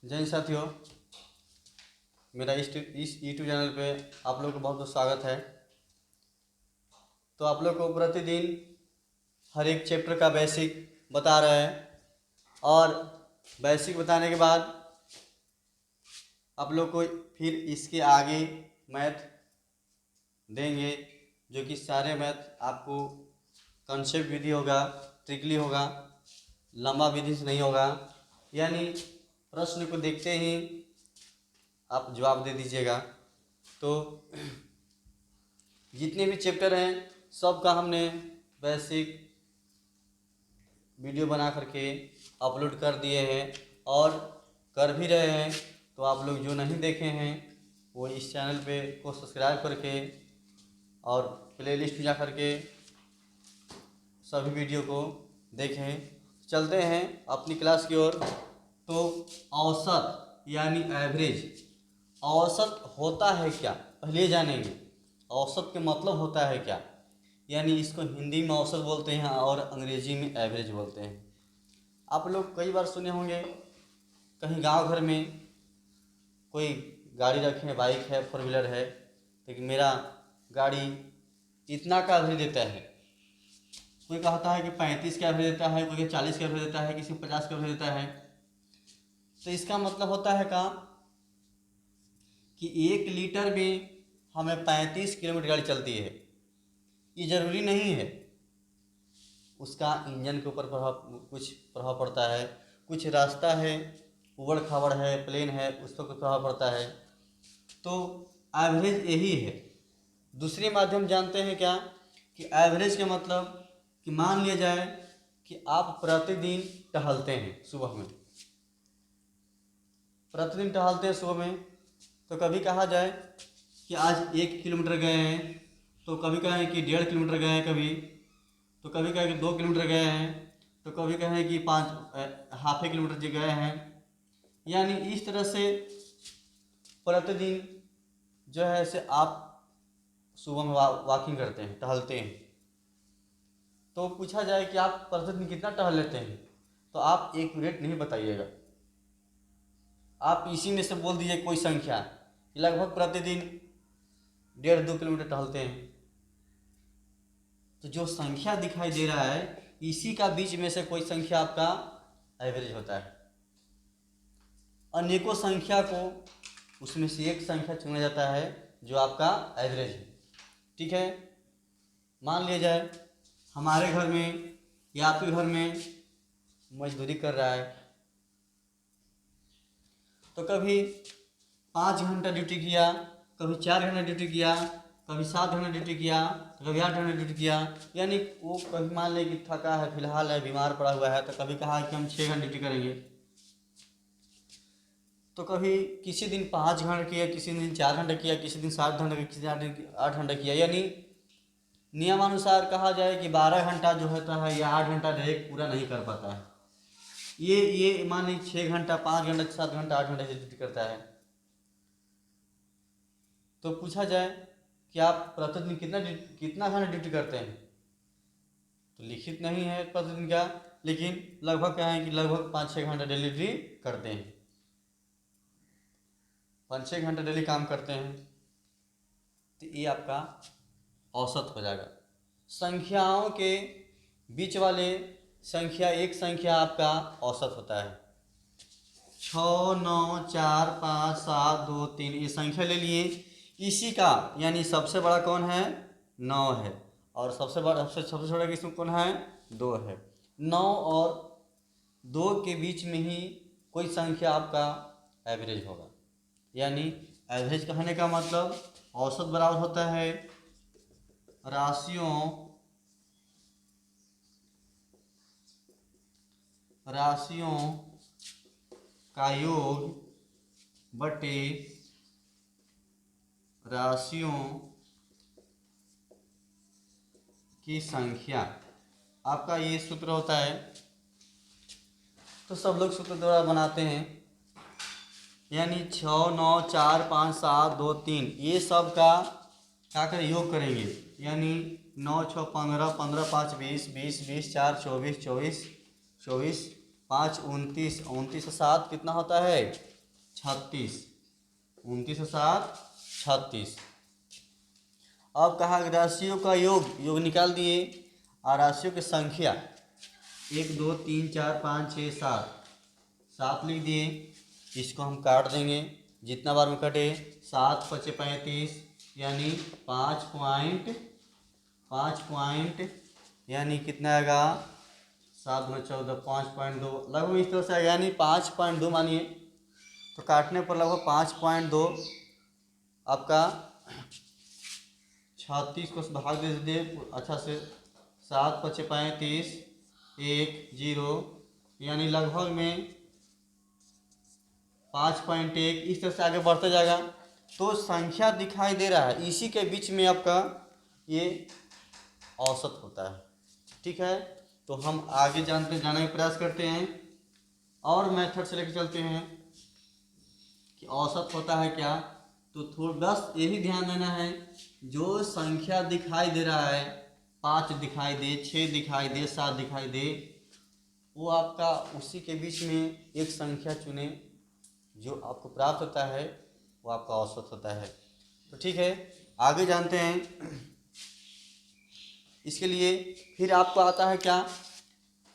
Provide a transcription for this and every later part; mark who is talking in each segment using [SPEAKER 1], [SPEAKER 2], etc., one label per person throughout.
[SPEAKER 1] जय हिंद साथियों, मेरा इस यूट्यूब चैनल पे आप लोग को बहुत बहुत स्वागत है। तो आप लोग को प्रतिदिन हर एक चैप्टर का बेसिक बता रहे हैं और बेसिक बताने के बाद आप लोग को फिर इसके आगे मैथ देंगे, जो कि सारे मैथ आपको कॉन्सेप्ट विधि होगा, ट्रिकली होगा, लंबा विधि से नहीं होगा। यानी प्रश्न को देखते ही आप जवाब दे दीजिएगा। तो जितने भी चैप्टर हैं सब का हमने बेसिक वीडियो बना करके अपलोड कर दिए हैं और कर भी रहे हैं। तो आप लोग जो नहीं देखे हैं वो इस चैनल पे को सब्सक्राइब करके और प्लेलिस्ट में जा करके सभी वीडियो को देखें। चलते हैं अपनी क्लास की ओर। तो औसत यानी एवरेज, औसत होता है क्या पहले जानेंगे। औसत के मतलब होता है क्या, यानी इसको हिंदी में औसत बोलते हैं और अंग्रेजी में एवरेज बोलते हैं। आप लोग कई बार सुने होंगे, कहीं गांव घर में कोई गाड़ी रखे हैं, बाइक है, फोर व्हीलर है, लेकिन मेरा गाड़ी इतना का एवरेज देता है। कोई कहता है कि 35 का एवरेज देता है, कोई 40 का एवरेज देता है, किसी 50 का एवरेज देता है। तो इसका मतलब होता है का कि 1 लीटर में हमें 35 किलोमीटर गाड़ी चलती है। ये ज़रूरी नहीं है, उसका इंजन के ऊपर कुछ प्रभाव पड़ता है, कुछ रास्ता है, उबड़ खाबड़ है, प्लेन है, उस पर कुछ प्रभाव पड़ता है। तो एवरेज यही है। दूसरे माध्यम जानते हैं क्या कि एवरेज का मतलब कि मान लिया जाए कि आप प्रतिदिन टहलते हैं सुबह में, प्रतिदिन टहलते हैं सुबह में। तो कभी कहा जाए कि आज 1 किलोमीटर गए हैं, तो कभी कहें कि 1.5 किलोमीटर गए हैं, कभी तो कभी कहें कि 2 किलोमीटर गए हैं, तो कभी कहें कि 1/2 किलोमीटर जी गए हैं। यानी इस तरह से प्रतिदिन जो है से आप सुबह में वॉकिंग करते हैं, टहलते हैं। तो पूछा जाए कि आप प्रतिदिन कितना टहल लेते हैं, तो आप एक मिनट नहीं बताइएगा, आप इसी में से बोल दीजिए कोई संख्या कि लगभग प्रतिदिन 1.5-2 किलोमीटर टहलते हैं। तो जो संख्या दिखाई दे रहा है इसी का बीच में से कोई संख्या आपका एवरेज होता है। अनेकों संख्या को उसमें से एक संख्या चुना जाता है जो आपका एवरेज है। ठीक है, मान लिया जाए हमारे घर में या आपके घर में मजदूरी कर रहा है, तो कभी 5 घंटा ड्यूटी किया, कभी 4 घंटा ड्यूटी किया, कभी 7 घंटा ड्यूटी किया, तो कभी 8 घंटा ड्यूटी किया। यानी वो कभी मान ले कि थका है, फिलहाल है, बीमार पड़ा हुआ है, तो कभी कहा कि हम 6 घंटा ड्यूटी करेंगे। तो कभी किसी दिन 5 घंटा किया, किसी दिन 4 घंटा किया, किसी दिन 7 घंटा किया, किसी दिन 8 घंटा किया। यानी नियमानुसार कहा जाए कि 12 घंटा जो होता है या 8 घंटा डायरेक्ट पूरा नहीं कर पाता है। ये मान लीजिए 6 घंटा, 5 घंटा, 7 घंटा, 8 घंटा ड्यूटी करता है। तो पूछा जाए कि आप प्रतिदिन कितना घंटा ड्यूटी करते हैं, तो लिखित नहीं है प्रतिदिन का, लेकिन लगभग क्या है कि लगभग 5-6 घंटा डेली ड्यूटी करते हैं, 5-6 घंटा डेली काम करते हैं। तो ये आपका औसत हो जाएगा। संख्याओं के बीच वाले संख्या, एक संख्या आपका औसत होता है। 6, 9, 4, 5, 7, 2, 3 ये संख्या ले लिए। इसी का यानी सबसे बड़ा कौन है, 9 है, और सबसे छोटा किस्म कौन है, 2 है। 9 और 2 के बीच में ही कोई संख्या आपका एवरेज होगा। यानी एवरेज कहने का मतलब औसत बराबर होता है राशियों का योग बटे राशियों की संख्या। आपका ये सूत्र होता है। तो सब लोग सूत्र द्वारा बनाते हैं, यानी 6, 9, 4, 5, 7, 2, 3 ये सब का क्या कर योग करेंगे। यानी 9, 6, 15, 15, 5, 20, 20, 20, 4, 24, 24, 24, 5, 29, 29 से 7 कितना होता है, 36, 29 और 7 36। अब कहा राशियों का योग निकाल दिए और राशियों की संख्या 1 2 3 4 5 6 7 लिख दिए। इसको हम काट देंगे, जितना बार में कटे 7 5 35 यानी 5 पॉइंट यानी कितना आएगा 7 2 14 5.2 लगभग इस तरह से आएगा, यानी 5.2 मानिए। तो काटने पर लगभग 5.2 आपका 36 को भाग दे दीजिए अच्छा से। 7 5 35 1 0 यानी लगभग में 5.1 इस तरह से आगे बढ़ते जाएगा। तो संख्या दिखाई दे रहा है, इसी के बीच में आपका ये औसत होता है। ठीक है, तो हम आगे जाने का प्रयास करते हैं और मेथड से लेकर चलते हैं कि औसत होता है क्या। तो थोड़ा बस यही ध्यान देना है, जो संख्या दिखाई दे रहा है 5 दिखाई दे 6 दिखाई दे 7 दिखाई दे, वो आपका उसी के बीच में एक संख्या चुने, जो आपको प्राप्त होता है वो आपका औसत होता है। तो ठीक है, आगे जानते हैं। इसके लिए फिर आपको आता है क्या,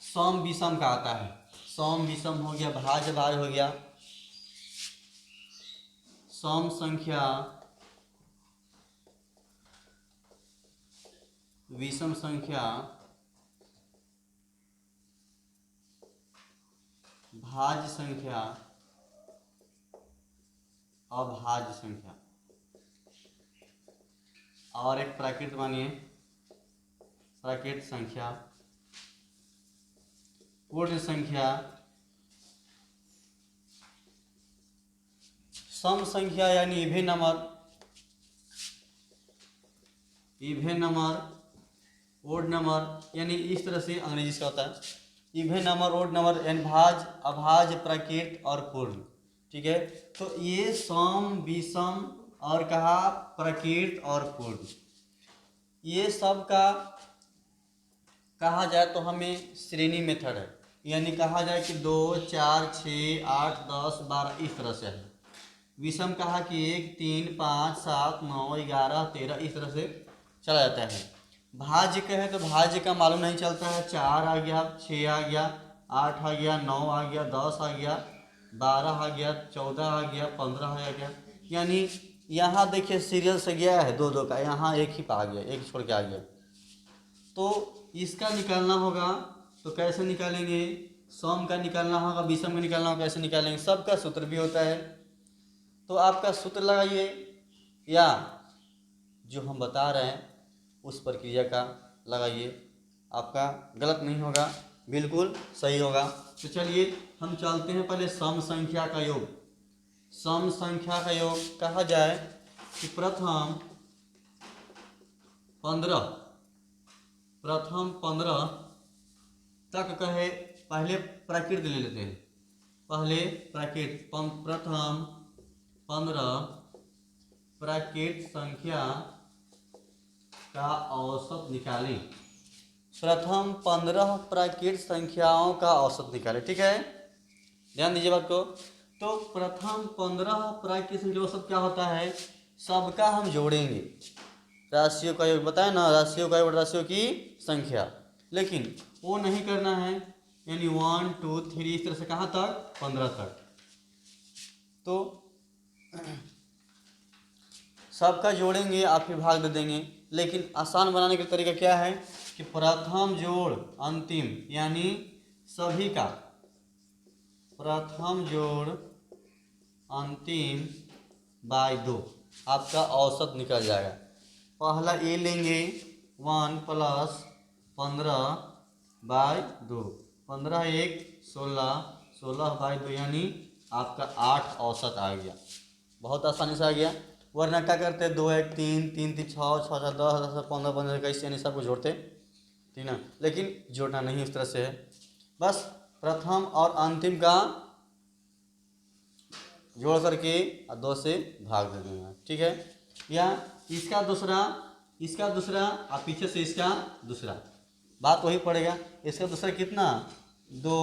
[SPEAKER 1] सम विषम का आता है। सम विषम हो गया, भाज्य भाज्य हो गया। सम संख्या विषम संख्या भाज्य संख्या अभाज्य संख्या, और एक प्राकृत मानिए प्राकृत संख्या, पूर्ण संख्या, सम संख्या यानी इवन नंबर, ओड नंबर, यानी इस तरह से अंग्रेजी से होता है। इवन नंबर, ओड नंबर, यानी भाज्य अभाज्य प्राकृत और पूर्ण। ठीक है, तो ये सम विषम और कहा प्राकृत और पूर्ण, ये सब का कहा जाए तो हमें श्रेणी मेथड है, यानी कहा जाए कि 2 4 6 8 10 12 इस तरह से है। विषम कहा कि 1 3 5 7 9 11 13 इस तरह से चला जाता है। भाज्य कहे तो भाज्य का मालूम नहीं चलता है, 4 आ गया 6 आ गया 8 आ गया 9 आ गया 10 आ गया 12 आ गया 14 आ गया 15 आ गया, यानी यहाँ देखिए सीरियल से गया है 2 2 का, यहाँ एक ही आ गया, एक छोड़ के आ गया। तो इसका निकालना होगा, तो कैसे निकालेंगे, सम का निकालना होगा, विषम का निकालना होगा, कैसे निकालेंगे, सबका सूत्र भी होता है। तो आपका सूत्र लगाइए, या जो हम बता रहे हैं उस प्रक्रिया का लगाइए, आपका गलत नहीं होगा, बिल्कुल सही होगा। तो चलिए हम चलते हैं पहले सम संख्या का योग। सम संख्या का योग कहा जाए कि प्रथम 15 तक कहे, पहले प्राकृत ले लेते हैं, पहले प्राकृत प्रथम 15 प्राकृत संख्या का औसत निकालें। प्रथम 15 प्राकृत संख्याओं का औसत निकालें। ठीक है, ध्यान दीजिए बात को। तो प्रथम 15 प्राकृत संख्या औसत क्या होता है, सबका हम जोड़ेंगे, राशियों का योग बताया ना, राशियों का योग राशियों की संख्या, लेकिन वो नहीं करना है, यानी 1 2 3 इस तरह से कहाँ तक 15 तक। तो सबका जोड़ेंगे आप फिर भाग दे देंगे, लेकिन आसान बनाने का तरीका क्या है कि प्रथम जोड़ अंतिम, यानी सभी का प्रथम जोड़ अंतिम बाय 2 आपका औसत निकल जाएगा। पहला ए लेंगे 1 + 15 बाय 2, 15 1 16, 16 बाय 2 यानी आपका 8 औसत आ गया, बहुत आसानी से आ गया। वरना क्या करते 2 1 3 3 3 6 6 7 10 10 15 15 21 यानी सबको जोड़ते, ठीक ना, लेकिन जोड़ना नहीं उस तरह से है, बस प्रथम और अंतिम का जोड़ करके 2 से भाग दे देना। ठीक है, या इसका दूसरा और पीछे से इसका दूसरा, बात वही पड़ेगा। इसका दूसरा कितना 2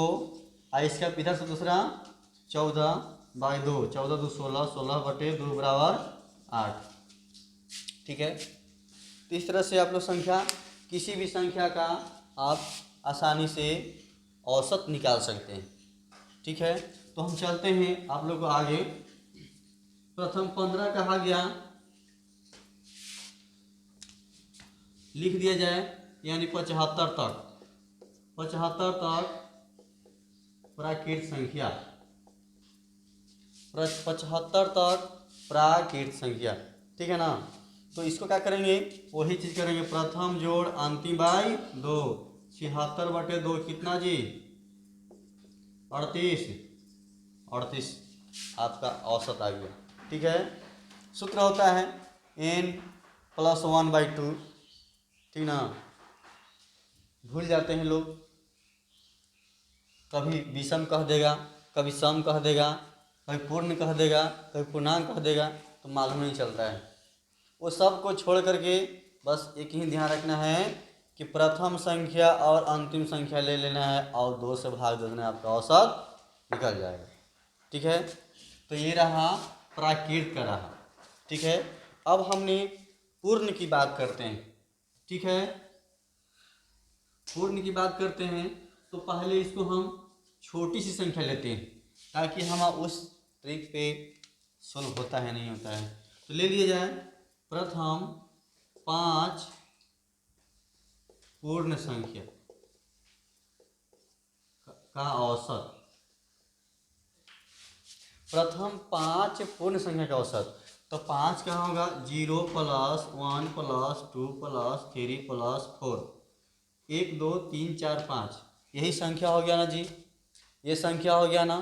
[SPEAKER 1] और इसका इधर से दूसरा 14 बाई 2, 14 2 16, 16 बटे 2 बराबर 8। ठीक है, तो इस तरह से आप लोग संख्या, किसी भी संख्या का आप आसानी से औसत निकाल सकते हैं। ठीक है, तो हम चलते हैं आप लोग को आगे। प्रथम 15 कहा गया, लिख दिया जाए, यानी 75 तक, 75 तक प्राकृत संख्या, 75 तक प्राकृत संख्या। ठीक है ना, तो इसको क्या करेंगे, वही चीज करेंगे, प्रथम जोड़ अंतिम बाई 2, 76 बटे 2 कितना जी, 38, 38 आपका औसत आ गया। ठीक है, सूत्र होता है n + 1/2। ठीक ना, भूल जाते हैं लोग, कभी विषम कह देगा, कभी सम कह देगा, कभी पूर्ण कह देगा, कभी पूर्णांक कह देगा, तो मालूम नहीं चलता है। वो सब को छोड़ करके बस एक ही ध्यान रखना है कि प्रथम संख्या और अंतिम संख्या ले लेना है और 2 से भाग दे देना है, आपका औसत निकल जाएगा। ठीक है, तो ये रहा प्राकृत का रहा। ठीक है, अब हमने पूर्ण की बात करते हैं। ठीक है, पूर्ण की बात करते हैं तो पहले इसको हम छोटी सी संख्या लेते हैं, ताकि हम उस ट्रिक पे सोल्व होता है नहीं होता है। तो ले लिया जाए, प्रथम 5 पूर्ण संख्या का औसत, प्रथम 5 पूर्ण संख्या का औसत। तो 5 कहाँ होगा, 0 + 1 + 2 + 3 + 4, 1 2 3 4 5, यही संख्या हो गया ना जी, ये संख्या हो गया ना।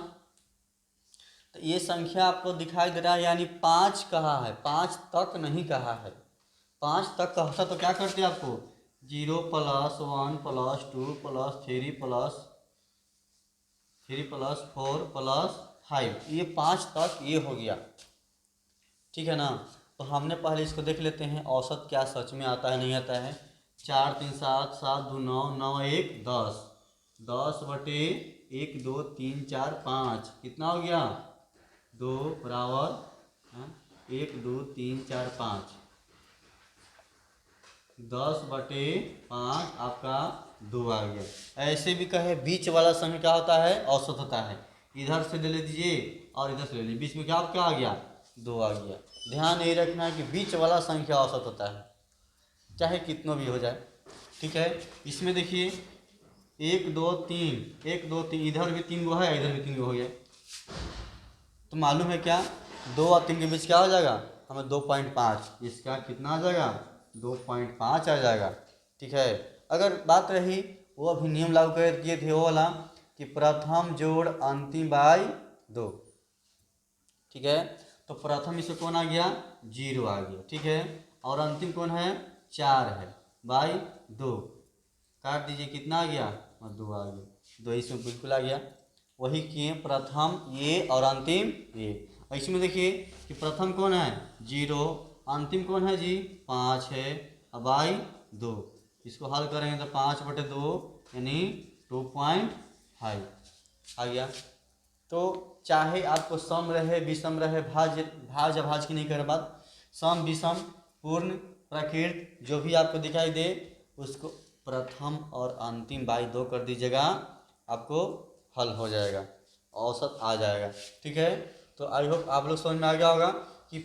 [SPEAKER 1] तो ये संख्या आपको दिखाई दे रहा है, यानी 5 कहा है, 5 तक नहीं कहा है। 5 तक कहता तो क्या करते आपको, 0 + 1 + 2 + 3 + 4 + 5, ये 5 तक ये हो गया। ठीक है ना, तो हमने पहले इसको देख लेते हैं औसत क्या सच में आता है नहीं आता है। 4 3 7, 7 2 9, 9 1 10, 10 बटे 1 2 3 4 5 कितना हो गया, 2 बराबर 1 2 3 4 5, 10 बटे 5 आपका 2 आ गया। ऐसे भी कहे बीच वाला संख्या क्या होता है, औसत होता है। इधर से ले लीजिए और इधर से ले लीजिए, बीच में क्या आ गया, 2 आ गया। ध्यान ये रखना है कि बीच वाला संख्या औसत होता है, चाहे कितना भी हो जाए। ठीक है, इसमें देखिए 1 2 3, 1 2 3, इधर भी 3 गो है, इधर भी 3 गो हो गया, तो मालूम है क्या, 2 और 3 के बीच क्या हो जाएगा, हमें 2.5, इसका कितना आ जाएगा, 2.5 आ जाएगा। ठीक है, अगर बात रही वो अभी नियम लागू कर किए थे वो वाला कि प्रथम जोड़ अंतिम बाई 2। ठीक है, तो प्रथम इससे कौन आ गया, 0 आ गया। ठीक है, और अंतिम कौन है, 4 है, बाई 2, काट दीजिए कितना आ गया, 2 आ गया। 2 इसमें बिल्कुल आ गया, वही किए, प्रथम ये और अंतिम ये। इसमें देखिए कि प्रथम कौन है, 0, अंतिम कौन है जी, 5 है, अब बाई 2, इसको हल करेंगे तो 5 बटे 2 यानी 2.5 आ गया। तो चाहे आपको सम रहे विषम रहे, भाज अभाज की नहीं कर बात, सम विषम पूर्ण प्राकृत जो भी आपको दिखाई दे उसको प्रथम और अंतिम बाई 2 कर दीजिएगा, आपको हल हो जाएगा, औसत आ जाएगा। ठीक है, तो आई होप आप लोग समझ में आ गया होगा कि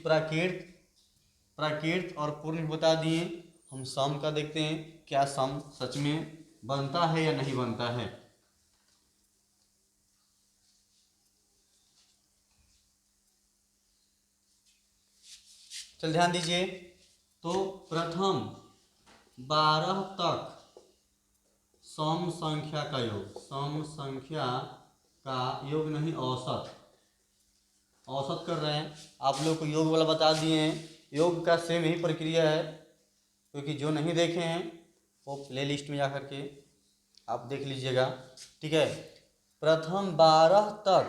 [SPEAKER 1] प्राकृत और पूर्ण बता दिए। हम सम का देखते हैं, क्या सम सच में बनता है या नहीं बनता है। चल ध्यान दीजिए, तो प्रथम 12 तक सम संख्या का योग, सम संख्या का योग नहीं औसत, औसत कर रहे हैं। आप लोग को योग वाला बता दिए हैं, योग का सेम ही प्रक्रिया है, क्योंकि जो नहीं देखे हैं वो प्ले लिस्ट में जा कर के आप देख लीजिएगा। ठीक है, प्रथम 12 तक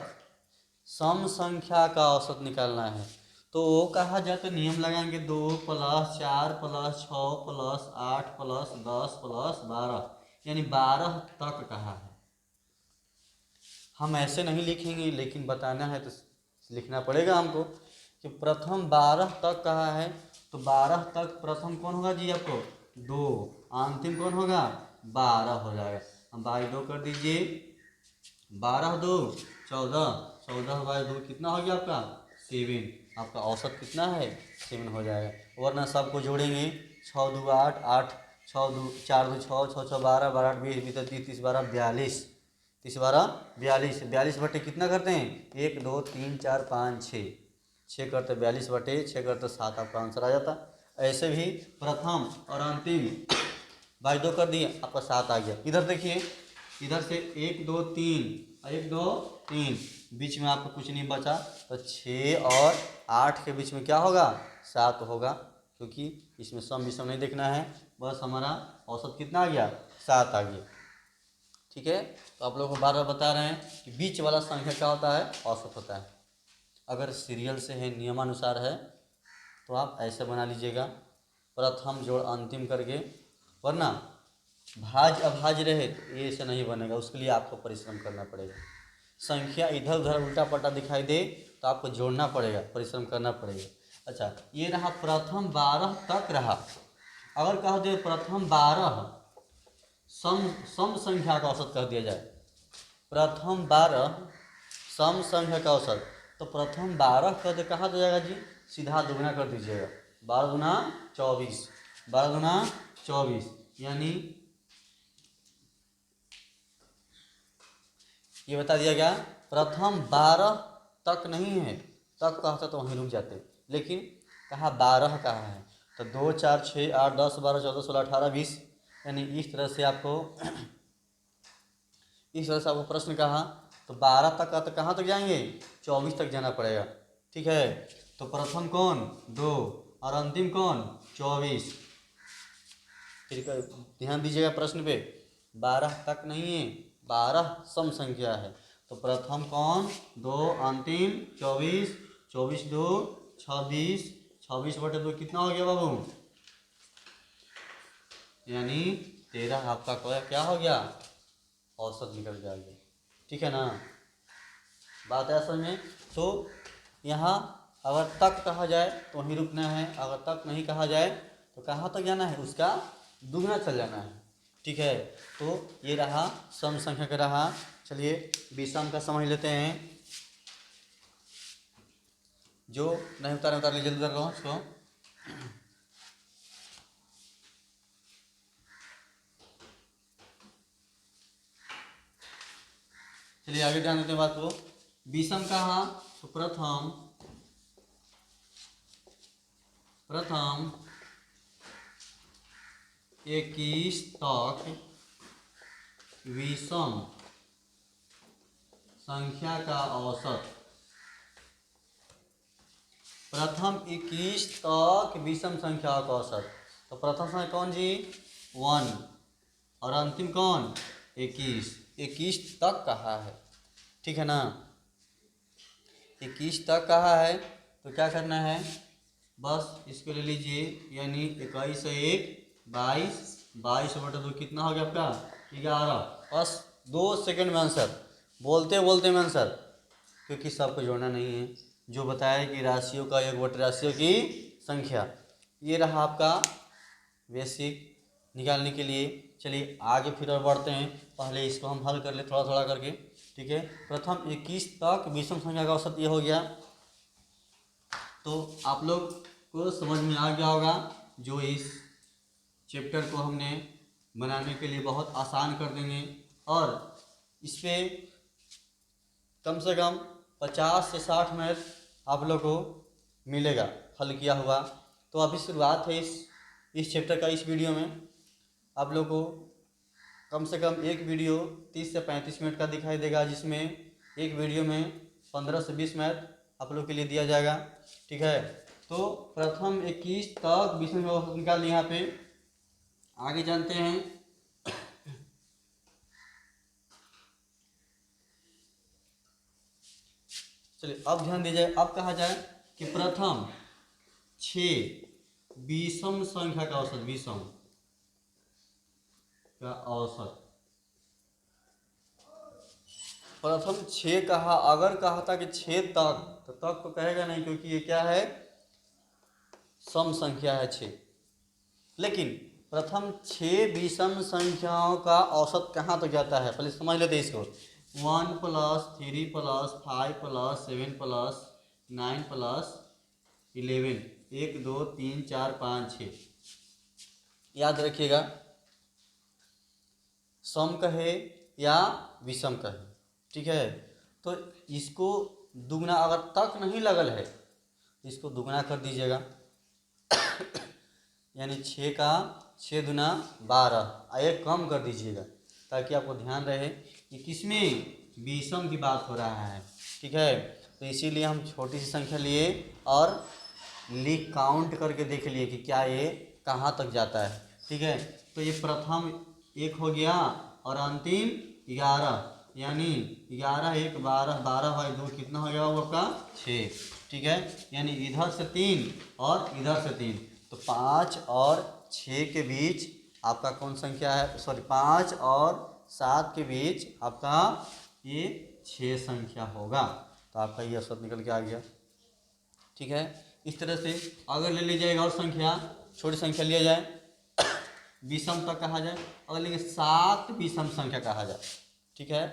[SPEAKER 1] सम संख्या का औसत निकालना है, तो वो कहा जाए तो नियम लगाएंगे 2 + 4 + 6 + 8 + 10 + 12, यानी 12 तक कहा है। हम ऐसे नहीं लिखेंगे, लेकिन बताना है तो लिखना पड़ेगा हमको कि प्रथम 12 तक कहा है, तो 12 तक प्रथम कौन होगा जी आपको 2, अंतिम कौन होगा 12 हो जाएगा। हम बाई 2 कर दीजिए, 12 2 14, 14 बाई 2 कितना हो गया आपका 7। आपका औसत कितना है 7 हो जाएगा। वरना सबको जोड़ेंगे 6 2 8, 8 6 2 4 2 6, 6 6 12, 12 8 20, 20 30, 30 12 42, 30 12 42, 42 बटे कितना करते हैं 1 2 3 4 5 6, 6 करते 42 बटे 6 करते 7, आपका आंसर आ जाता। ऐसे भी प्रथम और अंतिम बाई 2 कर दिए, आपका 7 आ गया। इधर देखिए, इधर से 1 2 3, 1 2 3, बीच में आपको कुछ नहीं बचा, तो 6 और 8 के बीच में क्या होगा 7 होगा, क्योंकि इसमें सम विषम नहीं देखना है, बस हमारा औसत कितना आ गया 7 आ गया। ठीक है, तो आप लोगों को बार बार बता रहे हैं कि बीच वाला संख्या क्या होता है औसत होता है। अगर सीरियल से है नियमानुसार है तो आप ऐसे बना लीजिएगा, प्रथम जोड़ अंतिम करके, वरना भाज अभाज रहे तो ये ऐसे नहीं बनेगा, उसके लिए आपको परिश्रम करना पड़ेगा। संख्या इधर उधर उल्टा पल्टा दिखाई दे तो आपको जोड़ना पड़ेगा, परिश्रम करना पड़ेगा। अच्छा, ये रहा प्रथम 12 तक रहा। अगर कह दे प्रथम 12 सम संख्या का औसत कह दिया जाए, प्रथम 12 सम संख्या का औसत, तो प्रथम 12 कह दे कहाँ तो जाएगा जी, सीधा दुगना कर दीजिएगा, 12 दूना 24, 12 दूना 24, यानी ये बता दिया गया प्रथम 12 तक नहीं है, तक कहता तो वहीं रुक जाते, लेकिन कहा 12 कहा है, तो 2 4 6 8 10 12 14 16 18 20, यानी इस तरह से आपको प्रश्न कहा, तो 12 तक का तो कहाँ तक जाएंगे 24 तक जाना पड़ेगा। ठीक है, तो प्रथम कौन 2 और अंतिम कौन 24। फिर ध्यान दीजिएगा प्रश्न पे, 12 तक नहीं है, 12 सम संख्या है, तो प्रथम कौन 2, अंतिम 24, 24 2 26, 26 बटे 2 कितना हो गया बाबू, यानी 13 आपका क्या हो गया औसत निकल जाएगा। ठीक है ना, बात है समझ में। तो यहाँ अगर तक कहा जाए तो वहीं रुकना है, अगर तक नहीं कहा जाए तो कहाँ तक जाना है, उसका दुगना चल जाना है। ठीक है, तो ये रहा सम संख्या का रहा। चलिए विषम का समझ लेते हैं, जो नहीं उतार लीजिए जल्दी करो उसको। चलिए आगे ध्यान देते हैं बात को। विषम कहा तो प्रथम 21 तक विषम संख्या का औसत, प्रथम 21 तक विषम संख्या का औसत, तो प्रथम संख्या कौन जी 1 और अंतिम कौन 21, 21 तक कहा है। ठीक है ना, 21 तक कहा है, तो क्या करना है, बस इसको ले लीजिए, यानी 21 से 1 22, 22 बटे 2 कितना हो गया आपका 11। बस 2 सेकंड में आंसर, बोलते बोलते में आंसर, क्योंकि सबको जोड़ना नहीं है, जो बताया कि राशियों का योग बटे राशियों की संख्या, ये रहा आपका बेसिक निकालने के लिए। चलिए आगे फिर और बढ़ते हैं, पहले इसको हम हल कर ले थोड़ा थोड़ा करके। ठीक है, प्रथम 21 तक विषम संख्या का औसत ये हो गया, तो आप लोग को समझ में आ गया होगा, जो इस चैप्टर को हमने बनाने के लिए बहुत आसान कर देंगे, और इस पर कम से कम 50 से 60 मिनट आप लोग को मिलेगा हल किया हुआ। तो अभी शुरुआत है इस चैप्टर का। इस वीडियो में आप लोग को कम से कम एक वीडियो 30 से 35 मिनट का दिखाई देगा, जिसमें एक वीडियो में 15 से 20 मिनट आप लोग के लिए दिया जाएगा। ठीक है, तो प्रथम 21 तक विषम का औसत निकाल लिया। यहाँ पे आगे जानते हैं। चलिए अब ध्यान दीजिए, अब कहा जाए कि प्रथम 6 विषम संख्या का औसत, विषम का औसत, प्रथम 6 कहा, अगर कहा था कि 6 तक, तो तक तो कहेगा नहीं, क्योंकि ये क्या है, सम संख्या है 6। लेकिन प्रथम 6 विषम संख्याओं का औसत कहाँ तक जाता है, पहले समझ लेते हैं इसको। 1 + 3 + 5 + 7 + 9 + 11, 1 2 3 4 5 6। याद रखिएगा, सम कहे या विषम कहे, ठीक है। तो इसको दुगना, अगर तक नहीं लगल है तो इसको दुगना कर दीजिएगा, यानी 6 का 6 दूना 12, एक कम कर दीजिएगा, ताकि आपको ध्यान रहे कि किसमें विषम की बात हो रहा है, ठीक है। तो इसीलिए हम छोटी सी संख्या लिए और लिख काउंट करके देख लिए कि क्या ये कहाँ तक जाता है, ठीक है। तो ये प्रथम 1 हो गया और अंतिम 11, यानी 11 1 12, 12/2 कितना हो गया वो आपका 6, ठीक है। यानी इधर से 3 और इधर से 3, तो 5 और 6 के बीच आपका कौन संख्या है, सॉरी 5 और 7 के बीच आपका ये 6 संख्या होगा। तो आपका ये औसत निकल के आ गया, ठीक है। इस तरह से अगर ले लीजिएगा और संख्या, छोटी संख्या लिया जाए विषम तक कहा जाए, अगर लेंगे 7 विषम संख्या कहा जाए, ठीक है।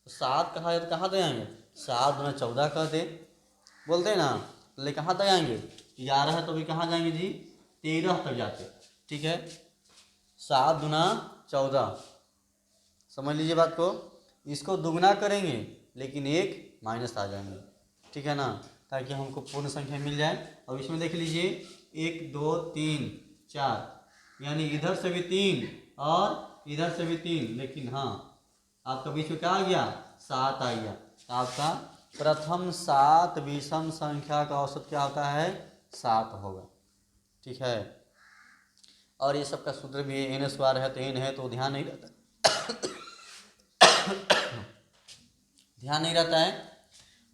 [SPEAKER 1] तो 7 कहा जाए तो कहाँ तक आएंगे, 7 दूना 14 कह दे, बोलते हैं ना, तो ले कहाँ तक आएंगे, 11 है तो भी कहाँ जाएंगे जी, 13 तक जाते, ठीक है। 7 दूना 14, समझ लीजिए बात को। इसको दुगना करेंगे लेकिन एक माइनस आ जाएंगे, ठीक है ना, ताकि हमको पूर्ण संख्या मिल जाए। और इसमें देख लीजिए 1 2 3 4, यानी इधर से भी 3 और इधर से भी 3, लेकिन हाँ आपका बीच में क्या आ गया, 7 आ गया। तो आपका प्रथम 7 विषम संख्या का औसत क्या होता है, 7 होगा, ठीक है। और ये सब का सूत्र भी n² है, तो n है तो ध्यान नहीं रहता ध्यान नहीं रहता है,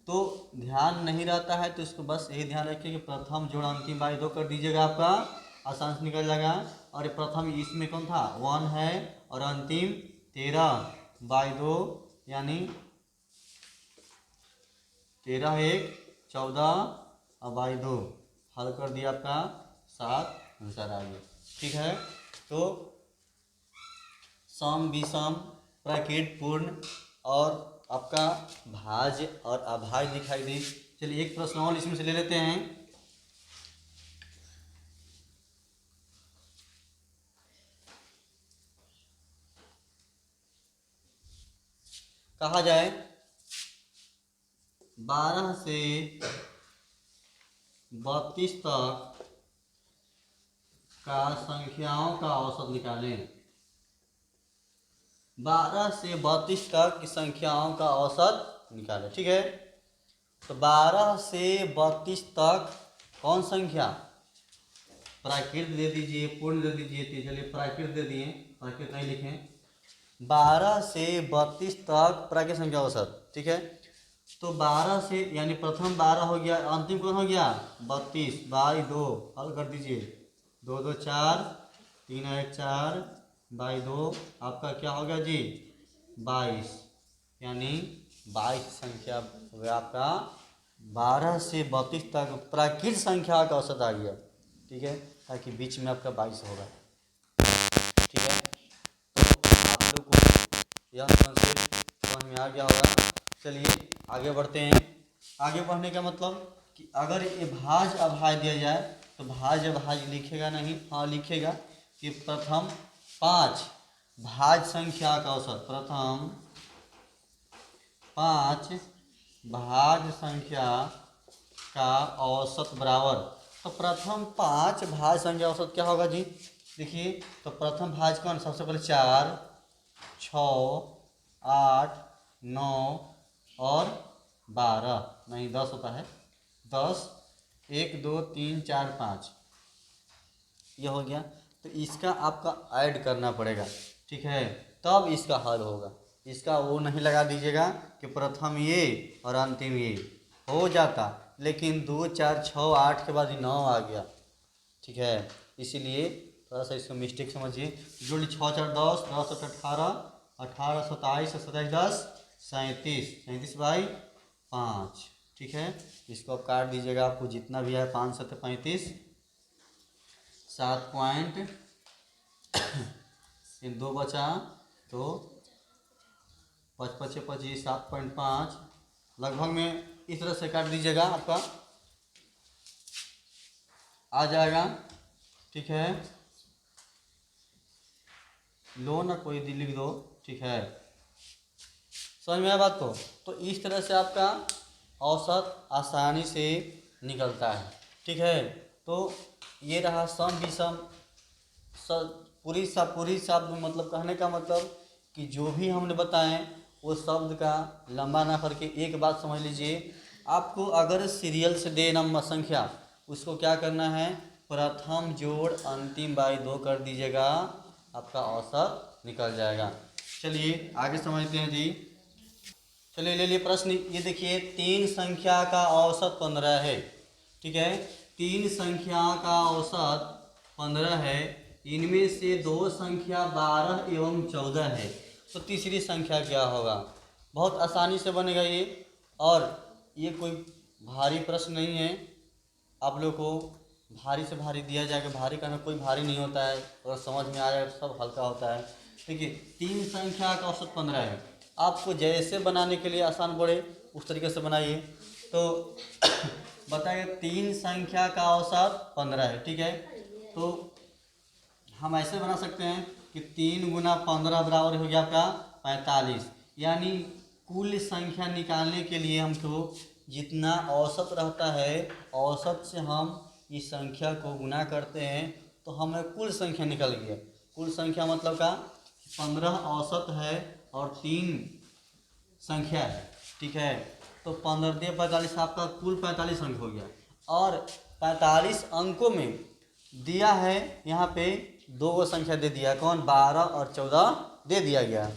[SPEAKER 1] तो ध्यान नहीं रहता है तो इसको बस यही ध्यान रखिए कि प्रथम जोड़ अंतिम बाई 2 कर दीजिएगा, आपका आसान से निकल जाएगा। और प्रथम इसमें कौन था, 1 है, और अंतिम 13/2, यानी 13 1 14 और बाई 2 हल कर दिया, आपका 7 आंसर आ गया, ठीक है। तो सम विषम ब्रैकेट पूर्ण और आपका भाज्य और अभाज्य दिखाई दी। चलिए एक प्रश्न और इसमें से ले लेते हैं। कहा जाए 12 से 32 तक का संख्याओं का औसत निकालें। 12 से 32 तक की संख्याओं का औसत निकालें, ठीक है। तो 12 से 32 तक कौन संख्या, प्राकृत दे दीजिए, पूर्ण दे दीजिए, तो चलिए प्राकृत दे दिए, प्राकृत नहीं लिखें। 12 से 32 तक प्राकृत संख्या औसत, ठीक है। तो 12 से यानी प्रथम 12 हो गया, अंतिम कौन हो गया 32/2, हल कर दीजिए, 2 2 4, 3 1 4/2, आपका क्या हो गया जी 22, यानी 22 संख्या हो गया आपका। 12 से 32 तक प्राकृत संख्या का औसत आ गया, ठीक है, ताकि बीच में आपका 22 होगा, ठीक है। तो आप लोग को यह कॉन्सेप्ट समझ में आ गया होगा। चलिए आगे बढ़ते हैं। आगे बढ़ने का मतलब कि अगर ये भाज्य अभाज्य दिया जाए तो भाज्य अभाज्य लिखेगा नहीं, हाँ लिखेगा कि प्रथम 5 भाज्य संख्या का औसत, प्रथम 5 भाज्य संख्या का औसत बराबर। तो प्रथम 5 भाज्य संख्या औसत क्या होगा जी, देखिए तो प्रथम भाज्य कौन, सबसे पहले 4 6 8 9 और 12, नहीं 10 होता है, 10 1 2 3 4 5, यह हो गया। तो इसका आपका ऐड करना पड़ेगा, ठीक है, तब इसका हल होगा। इसका वो नहीं लगा दीजिएगा कि प्रथम ये और अंतिम ये, हो जाता, लेकिन 2 4 6 8 के बाद ही 9 आ गया, ठीक है। इसीलिए थोड़ा सा इसको मिस्टेक समझिए। जोड़ 6 4 10, 10 8 18, 18 27 27 10 37, 37/5, ठीक है। इसको आप काट दीजिएगा, आपको जितना भी है 5 7 35, 7 पॉइंट इन 2 बचा तो 5 5 25, 7.5 लगभग में इस तरह से काट दीजिएगा, आपका आ जाएगा। ठीक है, लो ना कोई लिख दो। ठीक है, समझ में आया बात को। तो इस तरह से आपका औसत आसानी से निकलता है। ठीक है, तो ये रहा सम विषम। पूरी शब्द मतलब कहने का मतलब कि जो भी हमने बताएं वो शब्द का लंबा ना करके एक बात समझ लीजिए। आपको अगर सीरियल से दे नंबर संख्या, उसको क्या करना है, प्रथम जोड़ अंतिम बाई 2 कर दीजिएगा, आपका औसत निकल जाएगा। चलिए आगे समझते हैं जी। चलिए ले लिए प्रश्न। ये देखिए 3 संख्या का औसत 15 है। ठीक है, 3 संख्या का औसत 15 है, इनमें से 2 संख्या 12 एवं 14 है, तो तीसरी संख्या क्या होगा। बहुत आसानी से बनेगा ये, और ये कोई भारी प्रश्न नहीं है। आप लोग को भारी से भारी दिया जाएगा, भारी करना कोई भारी नहीं होता है, अगर समझ में आ जाए तो सब हल्का होता है। देखिए 3 संख्या का औसत 15 है, आपको जैसे बनाने के लिए आसान पड़े उस तरीके से बनाइए। तो बताइए 3 संख्या का औसत 15 है। ठीक है, तो हम ऐसे बना सकते हैं कि 3 गुना 15 बराबर हो गया आपका 45। यानी कुल संख्या निकालने के लिए हमको जितना औसत रहता है, औसत से हम इस संख्या को गुना करते हैं तो हमें कुल संख्या निकल गया। कुल संख्या मतलब का 15 औसत है और 3 संख्या है। ठीक है, तो 15 दे 45, आपका कुल 45 अंक हो गया। और 45 अंकों में दिया है यहाँ पे 2 संख्या दे दिया, कौन, 12 और 14 दे दिया गया।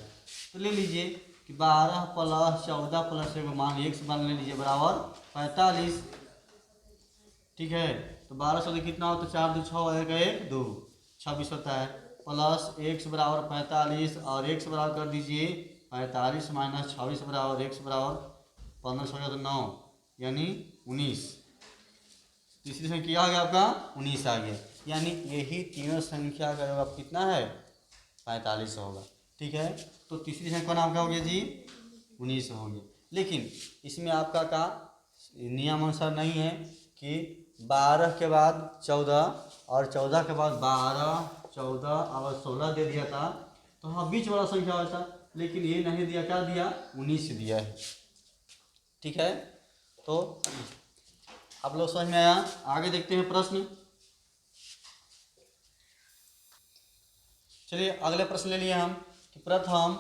[SPEAKER 1] तो ले लीजिए कि 12 प्लस 14 प्लस एगो मान x मान ले लीजिए बराबर 45। ठीक है, तो 12 से कितना होता है, 4 2 6 1 1 2 26 होता है, प्लस x बराबर 45 और x बराबर कर दीजिए 45 माइनस 26 बराबर x बराबर 15 हो गया तो 9 यानी 19। तीसरी संख्या क्या आ गया आपका 19 आ गया। यानी यही तीनों संख्या का जवाब कितना है 45 होगा। ठीक है, तो तीसरी संख्या का नाम क्या हो गया जी 19 हो गया। लेकिन इसमें आपका का नियम अनुसार नहीं है कि 12 के बाद 14 और 14 के बाद 12 14 और 16 दे दिया था तो हाँ बीच वाला संख्या होता, लेकिन ये नहीं दिया, क्या दिया 19 दिया है। ठीक है, तो आप लोग समझ में आया। आगे देखते हैं प्रश्न। चलिए अगले प्रश्न ले लिए हम कि प्रथम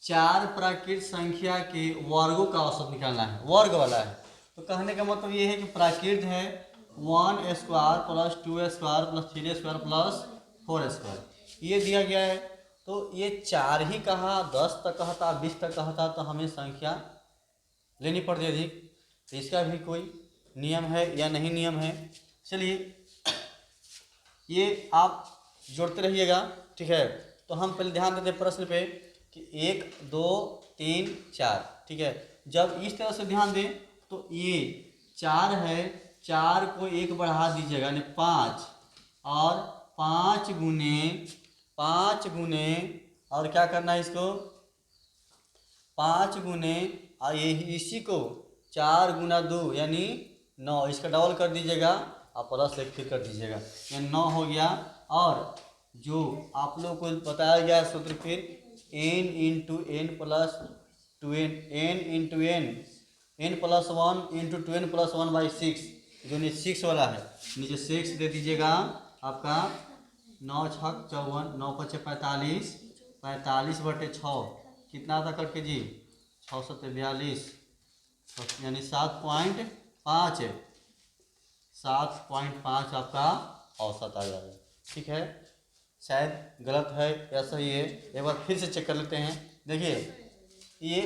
[SPEAKER 1] 4 प्राकृत संख्या के वर्गों का औसत निकालना है, वर्ग वाला है। तो कहने का मतलब ये है कि प्राकृत है 1 square plus 2 square plus 3 square plus 4 square, ये दिया गया है। तो ये 4 ही कहा, 10 तक कहता, 20 तक कहता तो हमें संख्या लेनी पड़ती अधिक। तो इसका भी कोई नियम है या नहीं नियम है। चलिए ये आप जोड़ते रहिएगा। ठीक है, तो हम पहले ध्यान देते हैं प्रश्न पे कि 1 2 3 4। ठीक है, जब इस तरह से ध्यान दें तो ये 4 है, 4 को 1 बढ़ा दीजिएगा यानी 5, और 5 गुने और क्या करना है इसको 5 गुने और यही इसी को 4 गुना 2 यानी 9, इसका डबल कर दीजिएगा और प्लस 1 फिर कर दीजिएगा, यानी 9 हो गया। और जो आप लोग को बताया गया है सूत्र फिर n into n plus 2n, n into n plus 1 into 2n plus 1/6, जो नीचे 6 वाला है नीचे 6 दे दीजिएगा। आपका 9 छक 54, 9 पचे 45, 45/6 कितना आता करके जी 642 यानी 7.5 आपका औसत आ जाएगा। ठीक है, शायद गलत है या सही है, एक बार फिर से चेक कर लेते हैं। देखिए ये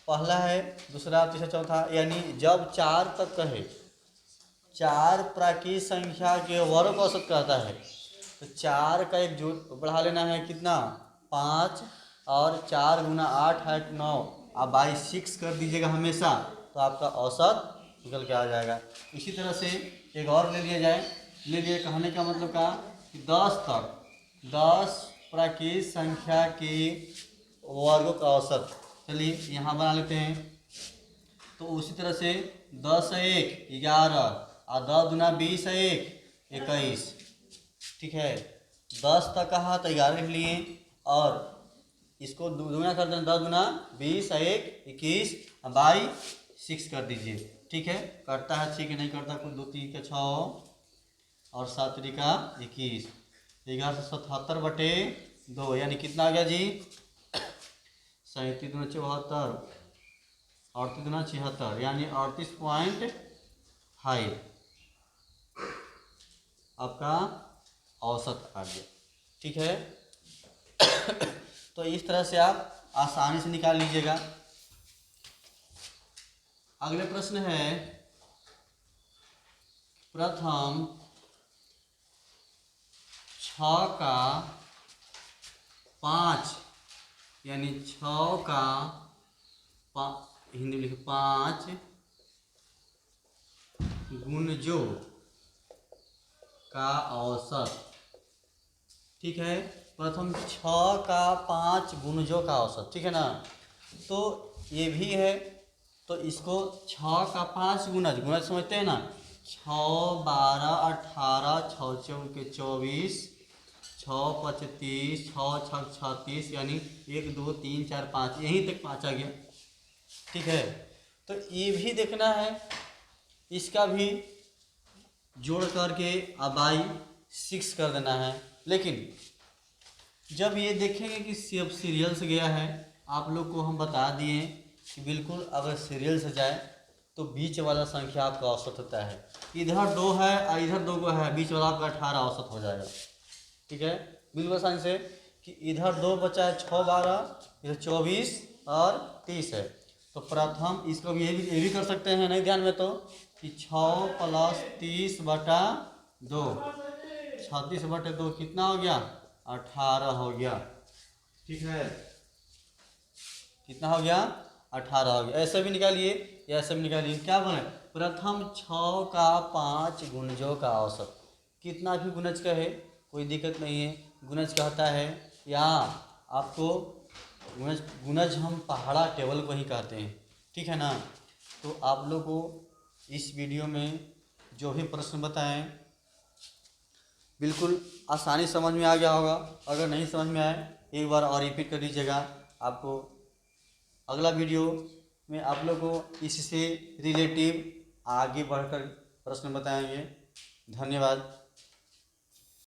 [SPEAKER 1] पहला है, दूसरा तीसरा चौथा, यानी जब 4 तक कहे, 4 प्राकृत संख्या के वर्ग औसत कहता है तो 4 का एक जोड़ बढ़ा लेना है कितना 5, और 4 गुना 8 है 9, आप 6 कर दीजिएगा हमेशा, तो आपका औसत निकल के आ जाएगा। इसी तरह से एक और ले लिया जाए, ले लिए कहने का मतलब का कि 10 तक 10 प्राकृत संख्या के वर्गों का औसत। चलिए यहाँ बना लेते हैं। तो उसी तरह से 10 1 11 और 10 दूना 20 1 21। ठीक है, 10 तक कहा तो 11 लिख लिए और इसको दुगुना कर देना, 10 दूना 20 1 21 बाई 6 कर दीजिए। ठीक है, करता है 6 के नहीं करता, कुछ 2 3 का 6 और 7 3 का 21, 1177 बटे 2 यानी कितना आ गया जी? 37 दूना 74, 38 दूना 76 यानी 38.5 आपका औसत आ गया। ठीक है तो इस तरह से आप आसानी से निकाल लीजिएगा। अगले प्रश्न है, प्रथम 6 का 5 यानी 6 का हिंदी में लिखे 5 गुणजों का औसत। ठीक है, प्रथम 6 का 5 गुणजों का औसत। ठीक है ना, तो ये भी है, तो इसको 6 का 5 गुणज, गुणज समझते हैं ना, 6 12 18 6 चौके 24 6 25 6 6 36 यानी 1 2 3 4 5 यहीं तक 5 आ गया। ठीक है, तो ये भी देखना है, इसका भी जोड़ करके बाई 6 कर देना है। लेकिन जब ये देखेंगे कि सिर्फ सीरियल से गया है, आप लोग को हम बता दिए कि बिल्कुल अगर सीरियल से जाए तो बीच वाला संख्या आपका औसत होता है। इधर 2 है और इधर 2 को है, बीच वाला आपका 18 औसत हो जाएगा। ठीक है, बिल्कुल आसानी से कि इधर 2 बचा है 6 12, इधर 24 और 30 है, तो प्रथम इसको भी ये भी कर सकते हैं नहीं ध्यान में तो कि 6 + 30 बटा 2, 36 बटे 2 कितना हो गया? 18 हो गया। ठीक है, कितना हो गया? 18 हो गया। ऐसे भी निकालिए या ऐसे भी निकालिए, क्या बने? प्रथम 6 का 5 गुणजों का औसत। कितना भी गुणज का है कोई दिक्कत नहीं है, गुणज कहता है या आपको गुणज हम पहाड़ा टेबल को ही कहते हैं। ठीक है ना, तो आप लोग को इस वीडियो में जो भी प्रश्न बताएं बिल्कुल आसानी समझ में आ गया होगा। अगर नहीं समझ में आए एक बार और रिपीट कर लीजिएगा। आपको अगला वीडियो में आप लोग को इससे रिलेटिव आगे बढ़कर प्रश्न बताएंगे। धन्यवाद।